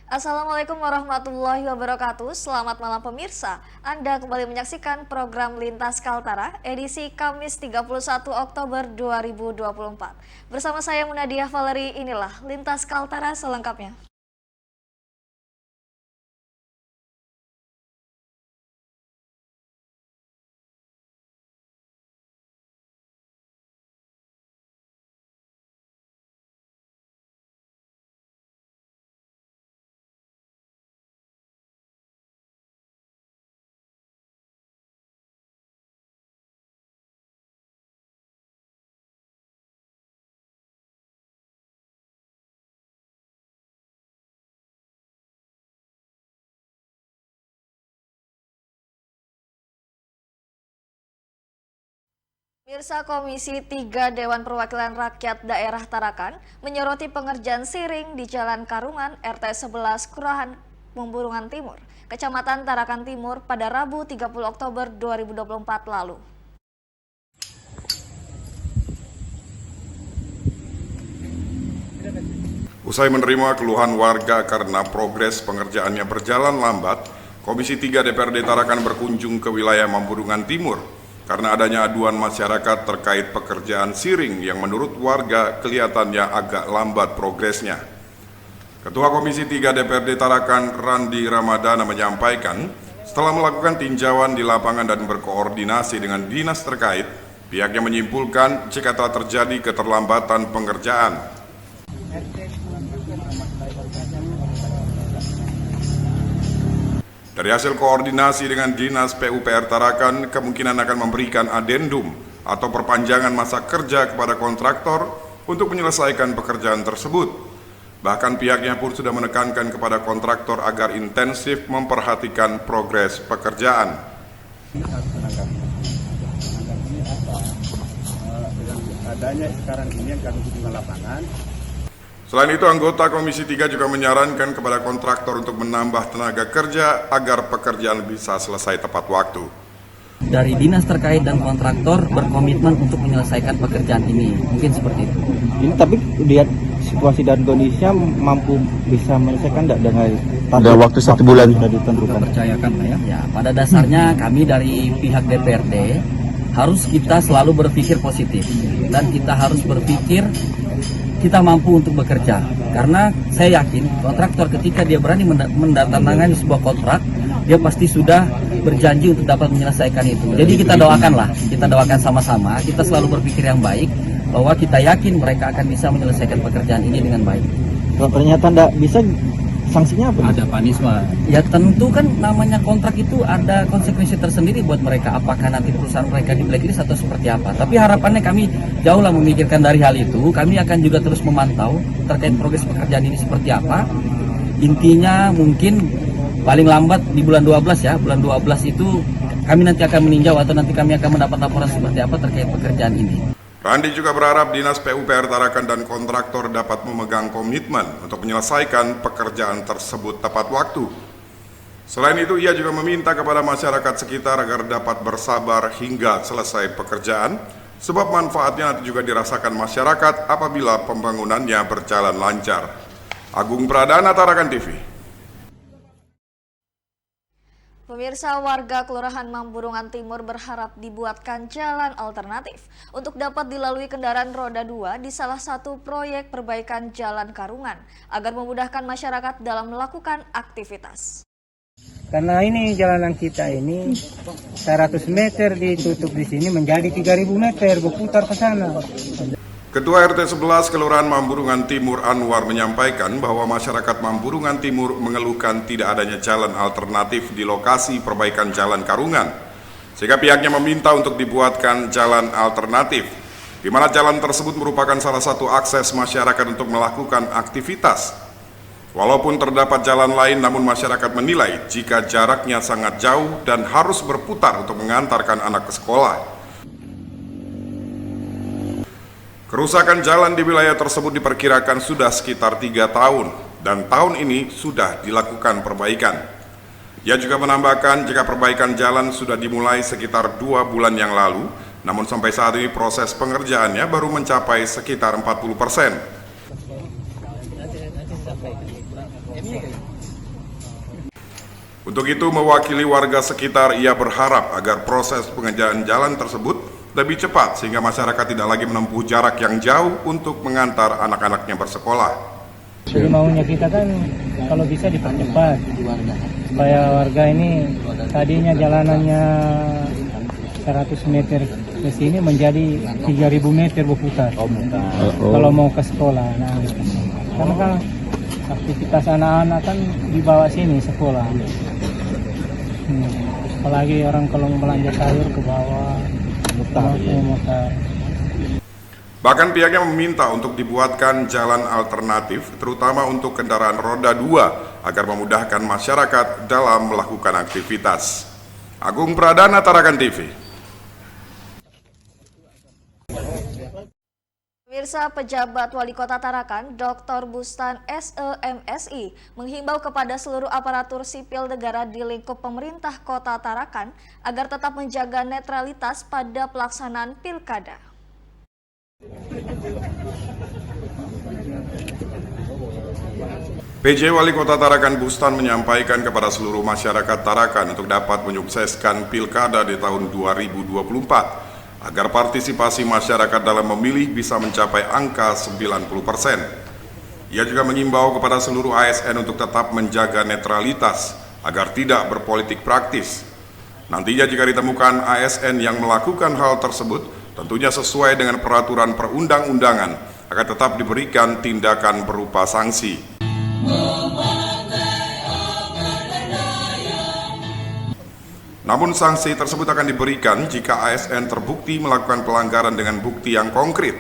Assalamualaikum warahmatullahi wabarakatuh. Selamat malam pemirsa. Anda kembali menyaksikan program Lintas Kaltara edisi Kamis 31 Oktober 2024. Bersama saya Munadiah Valeri, inilah Lintas Kaltara selengkapnya. Pemirsa, Komisi 3 Dewan Perwakilan Rakyat Daerah Tarakan menyoroti pengerjaan siring di Jalan Karungan RT 11 Kelurahan Pemburungan Timur, Kecamatan Tarakan Timur pada Rabu 30 Oktober 2024 lalu. Usai menerima keluhan warga karena progres pengerjaannya berjalan lambat, Komisi 3 DPRD Tarakan berkunjung ke wilayah Mambulungan Timur karena adanya aduan masyarakat terkait pekerjaan siring yang menurut warga kelihatannya agak lambat progresnya. Ketua Komisi 3 DPRD Tarakan Randi Ramadana menyampaikan, setelah melakukan tinjauan di lapangan dan berkoordinasi dengan dinas terkait, pihaknya menyimpulkan jika telah terjadi keterlambatan pengerjaan. Dari hasil koordinasi dengan Dinas PUPR Tarakan, kemungkinan akan memberikan adendum atau perpanjangan masa kerja kepada kontraktor untuk menyelesaikan pekerjaan tersebut. Bahkan pihaknya pun sudah menekankan kepada kontraktor agar intensif memperhatikan progres pekerjaan. Adanya sekarang ini yang kami di lapangan. Selain itu, anggota Komisi 3 juga menyarankan kepada kontraktor untuk menambah tenaga kerja agar pekerjaan bisa selesai tepat waktu. Dari dinas terkait dan kontraktor berkomitmen untuk menyelesaikan pekerjaan ini, mungkin seperti itu. Ini tapi lihat situasi dan kondisinya mampu bisa menyelesaikan tidak dengan ada waktu 1 bulan sudah ditentukan. Percayakan ya. Ya, pada dasarnya kami dari pihak DPRD harus kita selalu berpikir positif dan kita harus berpikir kita mampu untuk bekerja, karena saya yakin kontraktor ketika dia berani mendatangani sebuah kontrak, dia pasti sudah berjanji untuk dapat menyelesaikan itu. Jadi kita doakan sama-sama, kita selalu berpikir yang baik, bahwa kita yakin mereka akan bisa menyelesaikan pekerjaan ini dengan baik. Kalau ternyata tidak bisa, sanksinya apa? Ada punishment. Ya tentu kan namanya kontrak itu ada konsekuensi tersendiri buat mereka. Apakah nanti perusahaan mereka di blacklist atau seperti apa. Tapi harapannya kami jauhlah memikirkan dari hal itu. Kami akan juga terus memantau terkait progres pekerjaan ini seperti apa. Intinya mungkin paling lambat di bulan 12 ya. Bulan 12 itu kami nanti akan meninjau atau nanti kami akan mendapat laporan seperti apa terkait pekerjaan ini. Randi juga berharap Dinas PUPR Tarakan dan kontraktor dapat memegang komitmen untuk menyelesaikan pekerjaan tersebut tepat waktu. Selain itu, ia juga meminta kepada masyarakat sekitar agar dapat bersabar hingga selesai pekerjaan, sebab manfaatnya nanti juga dirasakan masyarakat apabila pembangunannya berjalan lancar. Agung Pradana, Tarakan TV. Pemirsa, warga Kelurahan Mambulungan Timur berharap dibuatkan jalan alternatif untuk dapat dilalui kendaraan roda 2 di salah satu proyek perbaikan Jalan Karungan agar memudahkan masyarakat dalam melakukan aktivitas. Karena ini jalanan kita ini 100 meter ditutup di sini menjadi 3.000 meter berputar ke sana. Ketua RT 11 Kelurahan Mambulungan Timur Anwar menyampaikan bahwa masyarakat Mambulungan Timur mengeluhkan tidak adanya jalan alternatif di lokasi perbaikan Jalan Karungan, sehingga pihaknya meminta untuk dibuatkan jalan alternatif, di mana jalan tersebut merupakan salah satu akses masyarakat untuk melakukan aktivitas. Walaupun terdapat jalan lain, namun masyarakat menilai jika jaraknya sangat jauh dan harus berputar untuk mengantarkan anak ke sekolah. Kerusakan jalan di wilayah tersebut diperkirakan sudah sekitar 3 tahun dan tahun ini sudah dilakukan perbaikan. Ia juga menambahkan jika perbaikan jalan sudah dimulai sekitar 2 bulan yang lalu, namun sampai saat ini proses pengerjaannya baru mencapai sekitar 40%. Untuk itu, mewakili warga sekitar, ia berharap agar proses pengerjaan jalan tersebut lebih cepat sehingga masyarakat tidak lagi menempuh jarak yang jauh untuk mengantar anak-anaknya bersekolah. Jadi maunya kita kan kalau bisa dipercepat supaya warga ini tadinya jalanannya 100 meter ke sini menjadi 3.000 meter berputar. Kalau mau ke sekolah. Nah, karena kan aktivitas anak-anak kan dibawa sini sekolah. Apalagi orang kalau mau belanja sayur ke bawah, mutar. Bahkan pihaknya meminta untuk dibuatkan jalan alternatif, terutama untuk kendaraan roda 2, agar memudahkan masyarakat dalam melakukan aktivitas. Agung Pradana, Tarakan TV. Pemirsa, pejabat Wali Kota Tarakan, Dr. Bustan SEMSI, menghimbau kepada seluruh aparatur sipil negara di lingkup pemerintah Kota Tarakan agar tetap menjaga netralitas pada pelaksanaan pilkada. PJ Wali Kota Tarakan Bustan menyampaikan kepada seluruh masyarakat Tarakan untuk dapat menyukseskan pilkada di tahun 2024. Agar partisipasi masyarakat dalam memilih bisa mencapai angka 90%. Ia juga mengimbau kepada seluruh ASN untuk tetap menjaga netralitas agar tidak berpolitik praktis. Nantinya jika ditemukan ASN yang melakukan hal tersebut, tentunya sesuai dengan peraturan perundang-undangan, akan tetap diberikan tindakan berupa sanksi. Namun sanksi tersebut akan diberikan jika ASN terbukti melakukan pelanggaran dengan bukti yang konkret.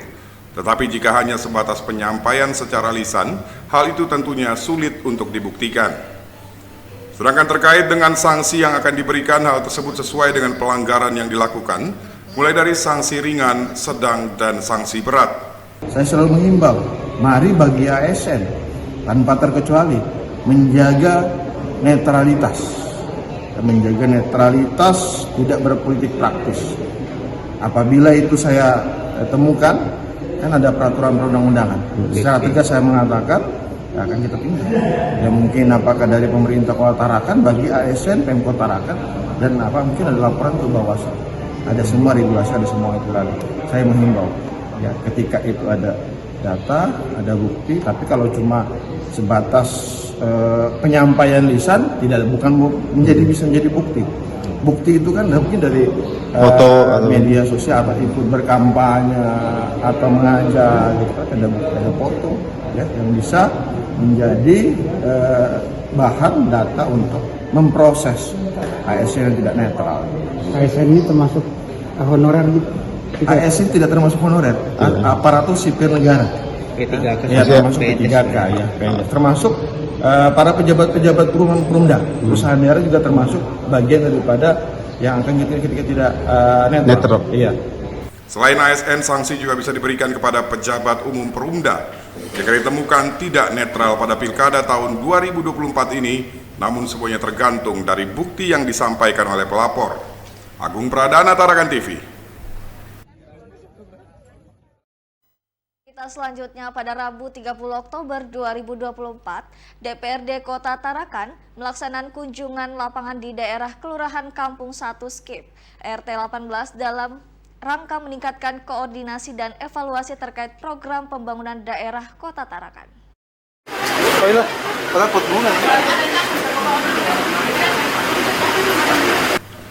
Tetapi jika hanya sebatas penyampaian secara lisan, hal itu tentunya sulit untuk dibuktikan. Sedangkan terkait dengan sanksi yang akan diberikan, hal tersebut sesuai dengan pelanggaran yang dilakukan, mulai dari sanksi ringan, sedang, dan sanksi berat. Saya selalu mengimbau, mari bagi ASN tanpa terkecuali menjaga netralitas. Menjaga netralitas, tidak berpolitik praktis. Apabila itu saya temukan, kan ada peraturan perundang-undangan. Secara tegas saya mengatakan, ya akan kita tindak. Ya mungkin apakah dari pemerintah Kota Tarakan bagi ASN, Pemkot Tarakan, dan apa mungkin ada laporan ke Bawaslu. Ada semua regulasi, ada semua aturan. Saya menghimbau, ya ketika itu ada data, ada bukti, tapi kalau cuma sebatas penyampaian lisan bukan bisa menjadi bukti. Bukti itu kan mungkin dari foto media sosial atau ikut berkampanye atau mengajak gitu kan, ada foto ya yang bisa menjadi bahan data untuk memproses ASN yang tidak netral. ASN ini termasuk honorer gitu. ASN tidak termasuk honorer, aparatur sipil negara. P3K. Ya, termasuk P3K ya. Termasuk para pejabat-pejabat Perumda, perusahaan daerah juga termasuk bagian daripada yang akan kita tidak netral. Iya. Selain ASN, sanksi juga bisa diberikan kepada pejabat umum Perumda jika ditemukan tidak netral pada pilkada tahun 2024 ini, namun semuanya tergantung dari bukti yang disampaikan oleh pelapor. Agung Pradana, Tarakan TV. Selanjutnya pada Rabu 30 Oktober 2024, DPRD Kota Tarakan melaksanakan kunjungan lapangan di daerah Kelurahan Kampung 1 Skip, RT 18 dalam rangka meningkatkan koordinasi dan evaluasi terkait program pembangunan daerah Kota Tarakan.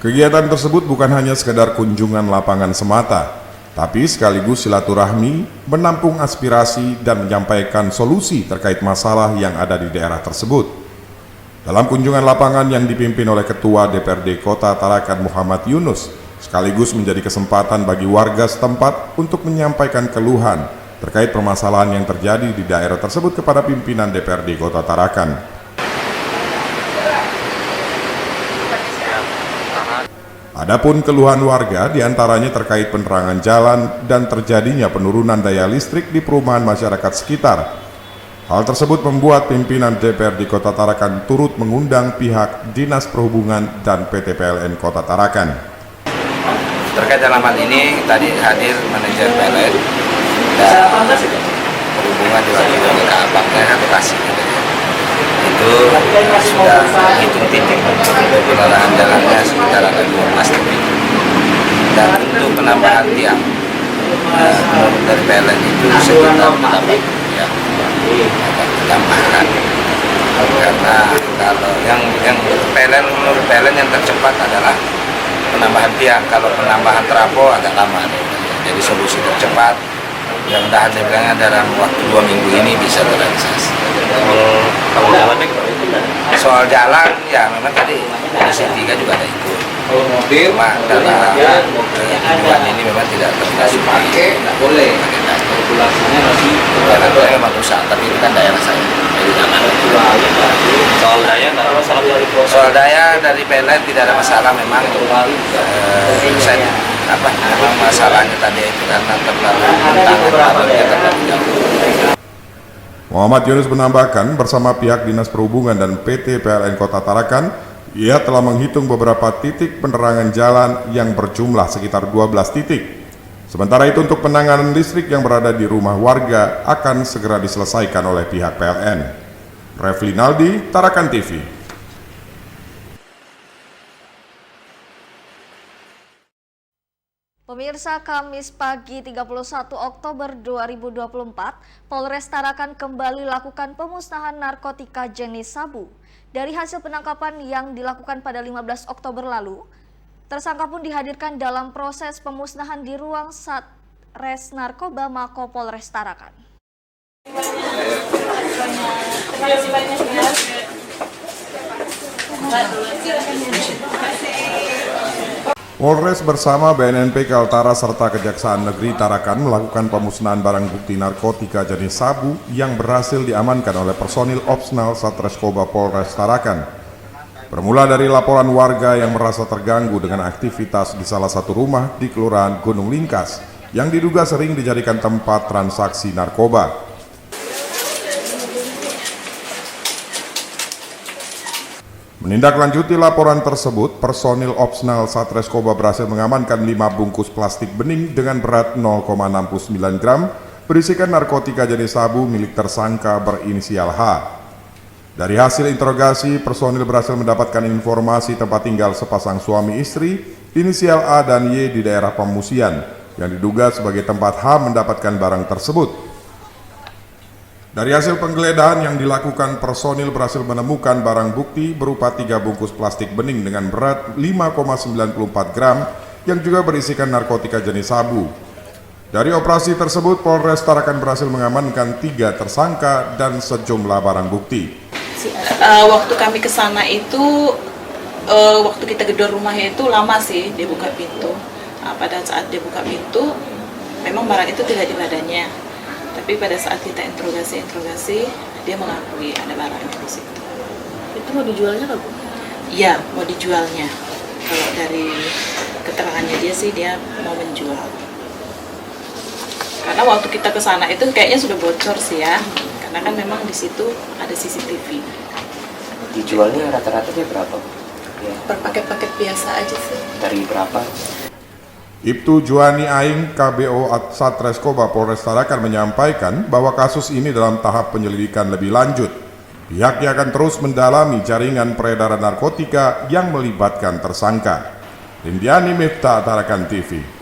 Kegiatan tersebut bukan hanya sekedar kunjungan lapangan semata, tapi sekaligus silaturahmi, menampung aspirasi dan menyampaikan solusi terkait masalah yang ada di daerah tersebut. Dalam kunjungan lapangan yang dipimpin oleh Ketua DPRD Kota Tarakan Muhammad Yunus, sekaligus menjadi kesempatan bagi warga setempat untuk menyampaikan keluhan terkait permasalahan yang terjadi di daerah tersebut kepada pimpinan DPRD Kota Tarakan. Adapun keluhan warga diantaranya terkait penerangan jalan dan terjadinya penurunan daya listrik di perumahan masyarakat sekitar. Hal tersebut membuat pimpinan DPRD Kota Tarakan turut mengundang pihak Dinas Perhubungan dan PT PLN Kota Tarakan. Terkait dalam hal ini, tadi hadir manajer PLN dan perhubungan diwakili oleh Kabangnya Bekasi. Itu itu sudah hitung titik untuk pelarangan jalannya sekitar ada 12 titik. Dan untuk penambahan tiang menurut dari PLN itu sekitar menambah ya tambahan. Karena kalau yang menurut PLN yang tercepat adalah penambahan tiang. Kalau penambahan trafo agak lama. Jadi solusi tercepat mudah-mudahan saya dalam waktu 2 minggu ini bisa terrealisasi. Kalau jalannya Soal jalan ya memang tadi Komisi 3 juga ada ikut. Cuma dalam tujuan ini memang tidak terkasih pakai, nggak boleh pakai jalan saya memang rusak, tapi itu kan daerah saya. Jadi jangan. soal daya nggak ada masalah. Soal daya dari PLN tidak ada masalah memang. Saya memang masalahnya tadi itu karena terlalu tantangannya terlalu jauh. Muhammad Yunus menambahkan bersama pihak Dinas Perhubungan dan PT PLN Kota Tarakan, ia telah menghitung beberapa titik penerangan jalan yang berjumlah sekitar 12 titik. Sementara itu untuk penanganan listrik yang berada di rumah warga akan segera diselesaikan oleh pihak PLN. Refli Naldi, Tarakan TV. Pemirsa, Kamis pagi 31 Oktober 2024, Polres Tarakan kembali lakukan pemusnahan narkotika jenis sabu. Dari hasil penangkapan yang dilakukan pada 15 Oktober lalu, tersangka pun dihadirkan dalam proses pemusnahan di ruang Satres Narkoba Mako Polres Tarakan. Polres bersama BNNP Kaltara serta Kejaksaan Negeri Tarakan melakukan pemusnahan barang bukti narkotika jenis sabu yang berhasil diamankan oleh personil opsional Satreskoba Polres Tarakan. Bermula dari laporan warga yang merasa terganggu dengan aktivitas di salah satu rumah di Kelurahan Gunung Lingkas yang diduga sering dijadikan tempat transaksi narkoba. Menindaklanjuti laporan tersebut, personil opsional Satreskoba berhasil mengamankan 5 bungkus plastik bening dengan berat 0,69 gram berisikan narkotika jenis sabu milik tersangka berinisial H. Dari hasil interogasi, personil berhasil mendapatkan informasi tempat tinggal sepasang suami istri inisial A dan Y di daerah Pemusian yang diduga sebagai tempat H mendapatkan barang tersebut. Dari hasil penggeledahan yang dilakukan, personil berhasil menemukan barang bukti berupa 3 bungkus plastik bening dengan berat 5,94 gram yang juga berisikan narkotika jenis sabu. Dari operasi tersebut, Polres Tarakan berhasil mengamankan 3 tersangka dan sejumlah barang bukti. Waktu kami ke sana itu, waktu kita gedor rumahnya itu lama sih dia buka pintu. Pada saat dia buka pintu, memang barang itu tidak di badannya. Tapi pada saat kita interogasi, dia mengakui ada barang di situ. Itu mau dijualnya nggak, Bu? Iya, mau dijualnya. Kalau dari keterangannya dia sih dia mau menjual. Karena waktu kita ke sana itu kayaknya sudah bocor sih ya. Karena kan memang di situ ada CCTV. Dijualnya rata-ratanya berapa, Bu? Ya. Per paket-paket biasa aja sih. Dari berapa? Ibtu Juani Aing KBO Satreskoba Polres Tarakan menyampaikan bahwa kasus ini dalam tahap penyelidikan lebih lanjut. Pihaknya akan terus mendalami jaringan peredaran narkotika yang melibatkan tersangka. Indiani Miftah, Tarakan TV.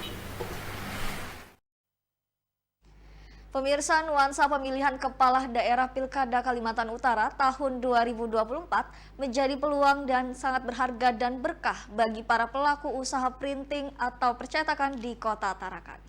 Pemirsa, nuansa pemilihan kepala daerah Pilkada Kalimantan Utara tahun 2024 menjadi peluang dan sangat berharga dan berkah bagi para pelaku usaha printing atau percetakan di Kota Tarakan.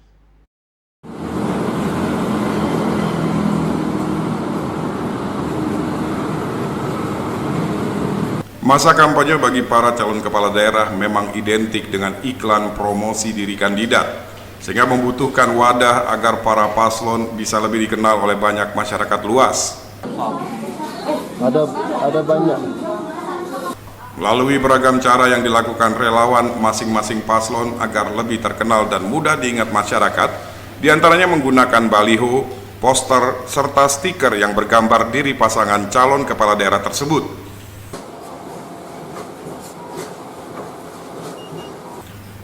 Masa kampanye bagi para calon kepala daerah memang identik dengan iklan promosi diri kandidat, sehingga membutuhkan wadah agar para paslon bisa lebih dikenal oleh banyak masyarakat luas. Ada banyak. Melalui beragam cara yang dilakukan relawan masing-masing paslon agar lebih terkenal dan mudah diingat masyarakat, diantaranya menggunakan baliho, poster, serta stiker yang bergambar diri pasangan calon kepala daerah tersebut.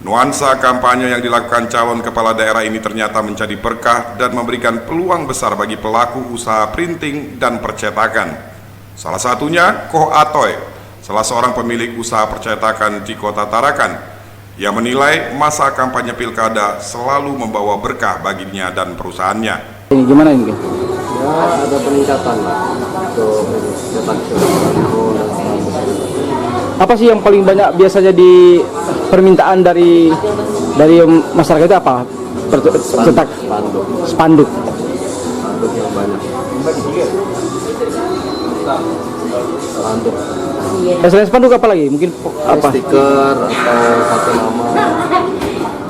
Nuansa kampanye yang dilakukan calon kepala daerah ini ternyata menjadi berkah dan memberikan peluang besar bagi pelaku usaha printing dan percetakan. Salah satunya Koh Atoy, salah seorang pemilik usaha percetakan di Kota Tarakan. Ia menilai masa kampanye pilkada selalu membawa berkah baginya dan perusahaannya. Ini gimana ini? Ya ada peningkatan lah untuk cetak Apa sih yang paling banyak biasanya di permintaan dari masyarakat itu apa? Cetak spanduk yang banyak. Spanduk. Selain spanduk apa lagi? Mungkin apa? Stiker atau satu nama.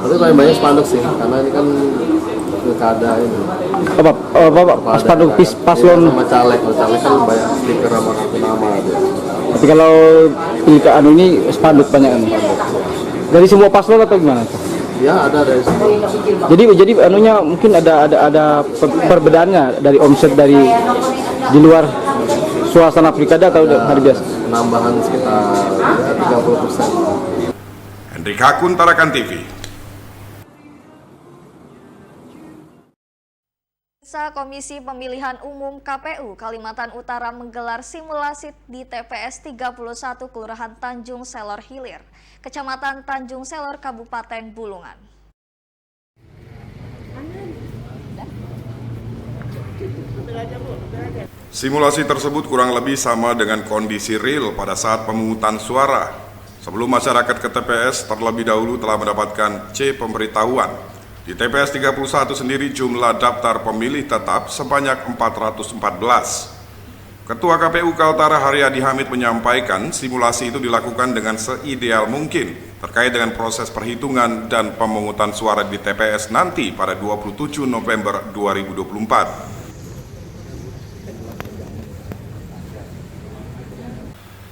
Tapi paling banyak spanduk sih, karena ini kan pilkada ini. Apa spanduk paslon sama caleg. Kalau caleg kan banyak stiker sama kartu nama aja. Tapi kalau pilkada ini spanduk banyak nih. Dari semua paslon atau gimana? Ya ada dari semua. Jadi anunya mungkin ada perbedaannya dari omset di luar suasana pilkada atau hari biasa? Penambahan sekitar 30%. Hendrik Hakun, Tarakan TV. Komisi Pemilihan Umum KPU Kalimantan Utara menggelar simulasi di TPS 31 Kelurahan Tanjung Selor Hilir, Kecamatan Tanjung Selor, Kabupaten Bulungan. Simulasi tersebut kurang lebih sama dengan kondisi real pada saat pemungutan suara. Sebelum masyarakat ke TPS terlebih dahulu telah mendapatkan C pemberitahuan. Di TPS 31 sendiri jumlah daftar pemilih tetap sebanyak 414. Ketua KPU Kaltara Haryadi Hamid menyampaikan simulasi itu dilakukan dengan seideal mungkin terkait dengan proses perhitungan dan pemungutan suara di TPS nanti pada 27 November 2024.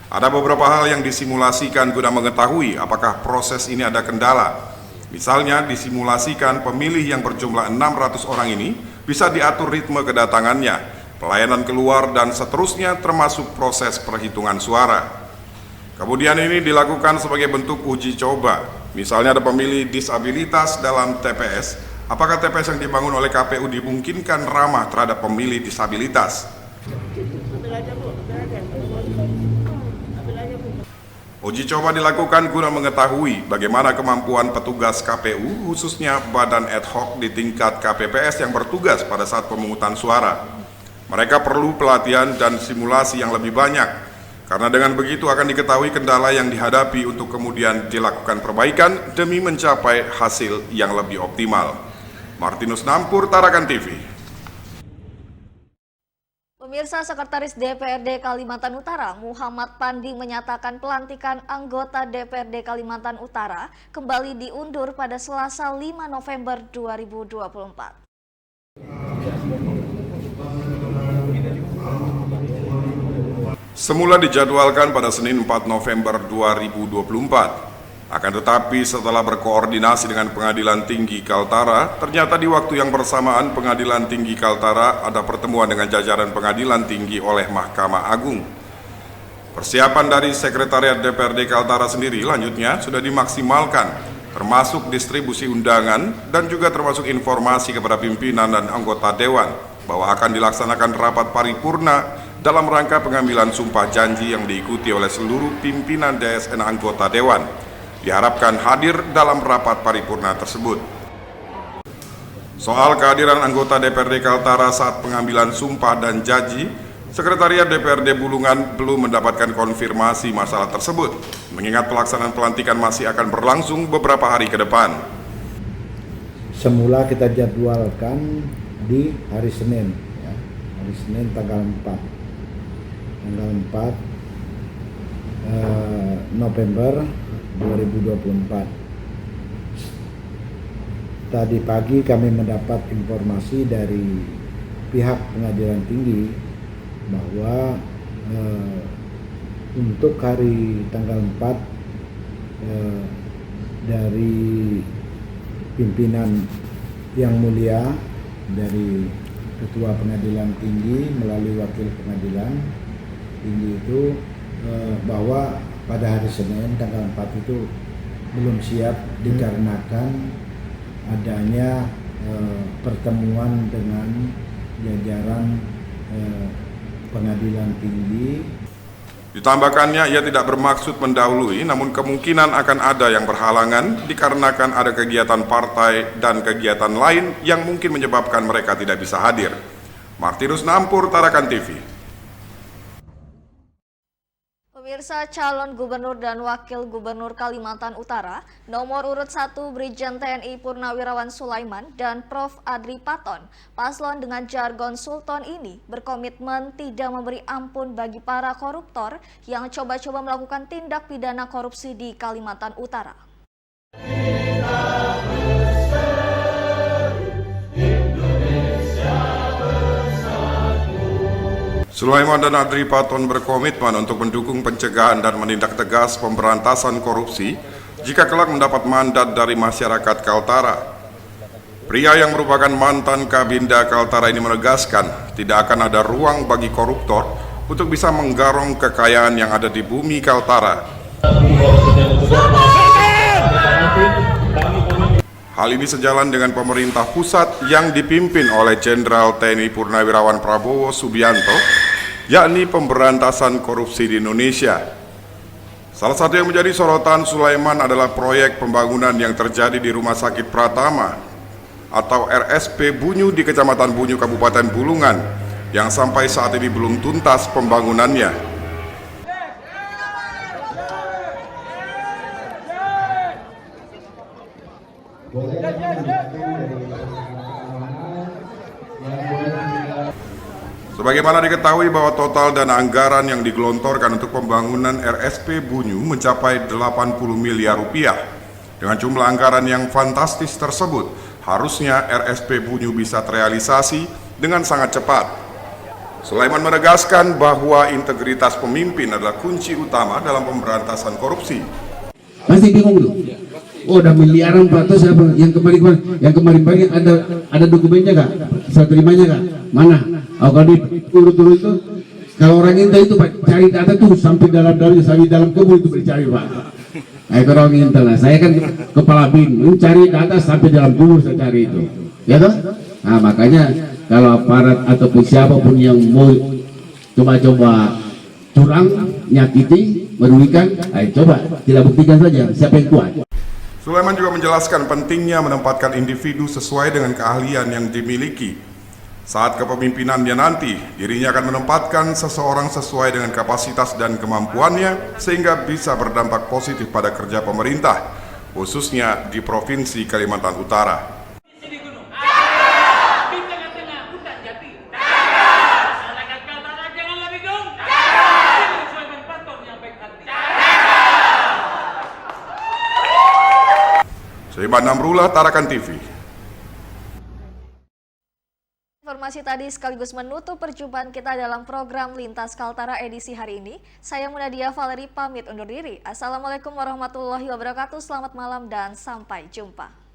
Ada beberapa hal yang disimulasikan guna mengetahui apakah proses ini ada kendala. Misalnya disimulasikan pemilih yang berjumlah 600 orang ini bisa diatur ritme kedatangannya, pelayanan keluar dan seterusnya termasuk proses perhitungan suara. Kemudian ini dilakukan sebagai bentuk uji coba. Misalnya ada pemilih disabilitas dalam TPS, apakah TPS yang dibangun oleh KPU dimungkinkan ramah terhadap pemilih disabilitas? Uji coba dilakukan guna mengetahui bagaimana kemampuan petugas KPU, khususnya badan ad hoc di tingkat KPPS yang bertugas pada saat pemungutan suara. Mereka perlu pelatihan dan simulasi yang lebih banyak, karena dengan begitu akan diketahui kendala yang dihadapi untuk kemudian dilakukan perbaikan demi mencapai hasil yang lebih optimal. Martinus Nampur, Tarakan TV. Pemirsa, Sekretaris DPRD Kalimantan Utara Muhammad Pandi menyatakan pelantikan anggota DPRD Kalimantan Utara kembali diundur pada Selasa 5 November 2024. Semula dijadwalkan pada Senin 4 November 2024. Akan tetapi setelah berkoordinasi dengan Pengadilan Tinggi Kaltara, ternyata di waktu yang bersamaan Pengadilan Tinggi Kaltara ada pertemuan dengan jajaran Pengadilan Tinggi oleh Mahkamah Agung. Persiapan dari Sekretariat DPRD Kaltara sendiri lanjutnya sudah dimaksimalkan, termasuk distribusi undangan dan juga termasuk informasi kepada pimpinan dan anggota Dewan bahwa akan dilaksanakan rapat paripurna dalam rangka pengambilan sumpah janji yang diikuti oleh seluruh pimpinan DSN anggota Dewan. Diharapkan hadir dalam rapat paripurna tersebut. Soal kehadiran anggota DPRD Kaltara saat pengambilan sumpah dan janji, Sekretariat DPRD Bulungan belum mendapatkan konfirmasi masalah tersebut, mengingat pelaksanaan pelantikan masih akan berlangsung beberapa hari ke depan. Semula kita jadwalkan di hari Senin, ya. Hari Senin tanggal 4 November 2024. Tadi pagi kami mendapat informasi dari pihak Pengadilan Tinggi bahwa untuk hari tanggal 4 dari pimpinan yang mulia dari Ketua Pengadilan Tinggi melalui Wakil Pengadilan Tinggi itu bahwa pada hari Senin tanggal 4 itu belum siap dikarenakan adanya pertemuan dengan jajaran Pengadilan Tinggi Ditambahkannya, ia tidak bermaksud mendahului, namun kemungkinan akan ada yang berhalangan dikarenakan ada kegiatan partai dan kegiatan lain yang mungkin menyebabkan mereka tidak bisa hadir. Martinus Nampur, Tarakan TV. Pemirsa, calon gubernur dan wakil gubernur Kalimantan Utara, nomor urut 1 Brigjen TNI Purnawirawan Sulaiman dan Prof. Adri Paton, paslon dengan jargon Sultan ini berkomitmen tidak memberi ampun bagi para koruptor yang coba-coba melakukan tindak pidana korupsi di Kalimantan Utara. Sulaiman dan Adri Paton berkomitmen untuk mendukung pencegahan dan menindak tegas pemberantasan korupsi jika kelak mendapat mandat dari masyarakat Kaltara. Pria yang merupakan mantan Kabinda Kaltara ini menegaskan tidak akan ada ruang bagi koruptor untuk bisa menggarong kekayaan yang ada di bumi Kaltara. Hal ini sejalan dengan pemerintah pusat yang dipimpin oleh Jenderal TNI Purnawirawan Prabowo Subianto, yakni pemberantasan korupsi di Indonesia. Salah satu yang menjadi sorotan Sulaiman adalah proyek pembangunan yang terjadi di Rumah Sakit Pratama atau RSP Bunyu di Kecamatan Bunyu, Kabupaten Bulungan, yang sampai saat ini belum tuntas pembangunannya. Sebagaimana diketahui bahwa total dana anggaran yang digelontorkan untuk pembangunan RSP Bunyu mencapai 80 miliar rupiah. Dengan jumlah anggaran yang fantastis tersebut, harusnya RSP Bunyu bisa terrealisasi dengan sangat cepat. Sulaiman menegaskan bahwa integritas pemimpin adalah kunci utama dalam pemberantasan korupsi. Pasti bingung dulu. Oh, udah miliaran Pak, terus apa? Yang kemarin ada dokumennya nggak? Bisa terimanya nggak? Mana? Oh, kalau diturut-turut itu, kalau orang intel itu Pak, cari data tuh sampai dalam kubur itu dicari Pak. Nah, itu orang intel. Nah, saya kan kepala bin, mencari data sampai dalam kubur saya cari itu, ya toh? Nah, makanya kalau aparat ataupun siapapun yang mau coba-coba curang, nyakiti, merugikan, ayo coba tidak buktikan saja siapa yang kuat. Sulaiman juga menjelaskan pentingnya menempatkan individu sesuai dengan keahlian yang dimiliki. Saat kepemimpinannya nanti, dirinya akan menempatkan seseorang sesuai dengan kapasitas dan kemampuannya sehingga bisa berdampak positif pada kerja pemerintah, khususnya di Provinsi Kalimantan Utara. Syaiban Namrullah, Tarakan TV. Informasi tadi sekaligus menutup perjumpaan kita dalam program Lintas Kaltara edisi hari ini. Saya Munadia Valeri pamit undur diri. Assalamualaikum warahmatullahi wabarakatuh. Selamat malam dan sampai jumpa.